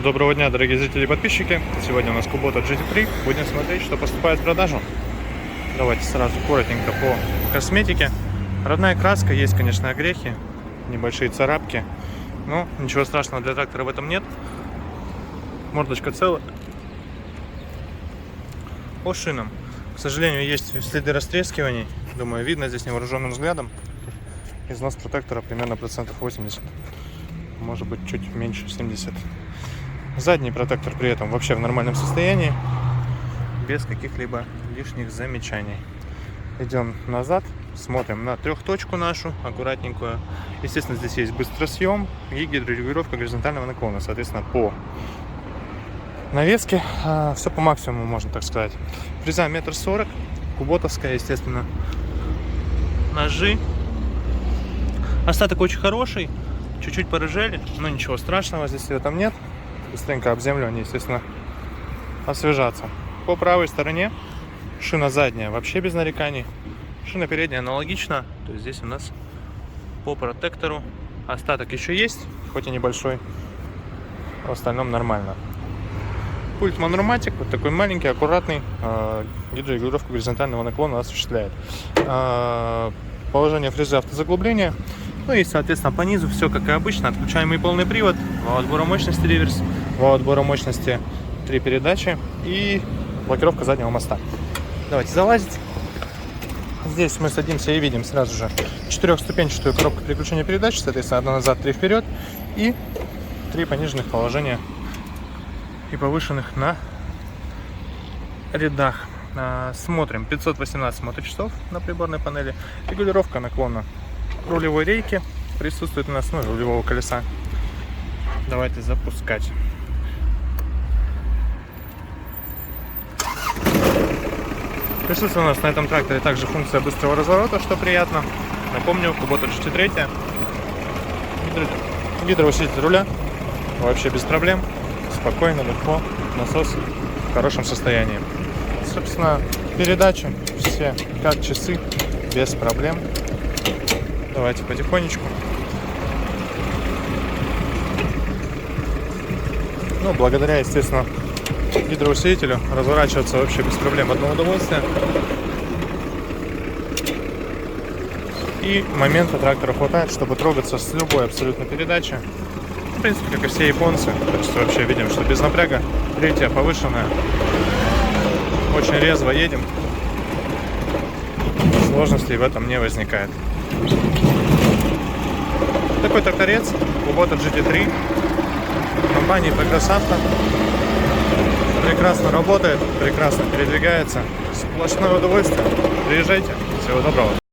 Доброго дня, дорогие зрители и подписчики. Сегодня у нас Kubota GT3. Будем смотреть, что поступает в продажу. Давайте сразу коротенько по косметике. Родная краска, есть, конечно, огрехи, небольшие царапки, но ничего страшного для трактора в этом нет. Мордочка целая. По шинам, к сожалению, есть следы растрескиваний. Думаю, видно здесь невооруженным взглядом. Износ протектора примерно 80%, может быть чуть меньше 70%. Задний протектор при этом вообще в нормальном состоянии, без каких-либо лишних замечаний. Идем назад, смотрим на трехточку нашу, аккуратненькую. Естественно, здесь есть быстросъем и гидрорегулировка горизонтального наклона. Соответственно, по навеске все по максимуму, можно так сказать. Фреза 1,40 м, куботовская, естественно. Ножи. Остаток очень хороший, чуть-чуть порыжели, но ничего страшного здесь в этом нет. Быстренько об землю они, естественно, освежатся. По правой стороне шина задняя вообще без нареканий. Шина передняя аналогично. То есть здесь у нас по протектору остаток еще есть, хоть и небольшой. В остальном нормально. Пульт Manromatic, вот такой маленький, аккуратный, гидрорегулировку горизонтального наклона осуществляет. Положение фрезы автозаглубления. Ну и, соответственно, по низу все как и обычно. Отключаемый полный привод, вал отбора мощности реверс, вал отбора мощности 3 передачи и блокировка заднего моста. Давайте залазить. Здесь мы садимся и видим сразу же 4-ступенчатую коробку переключения передач, соответственно, 1 назад, 3 вперед и 3 пониженных положения и повышенных на рядах. Смотрим 518 моточасов на приборной панели, регулировка наклона рулевой рейки присутствует у нас, ну, рулевого колеса. Давайте запускать. Присутствует у нас на этом тракторе также функция быстрого разворота, что приятно. Напомню, Kubota GT3, гидроусилитель руля, вообще без проблем, спокойно, легко, насос в хорошем состоянии. Собственно, передачи все как часы, без проблем. Давайте потихонечку. Ну, благодаря, естественно, гидроусилителю разворачиваться вообще без проблем, одно удовольствие. И момента трактора хватает, чтобы трогаться с любой абсолютно передачи. В принципе, как и все японцы. То есть вообще видим, что без напряга. Третья повышенная. Очень резво едем. Сложностей в этом не возникает. Такой тракторец Kubota GT3 компании Progress Auto. Прекрасно работает, прекрасно передвигается. Сплошное удовольствие. Приезжайте. Всего доброго.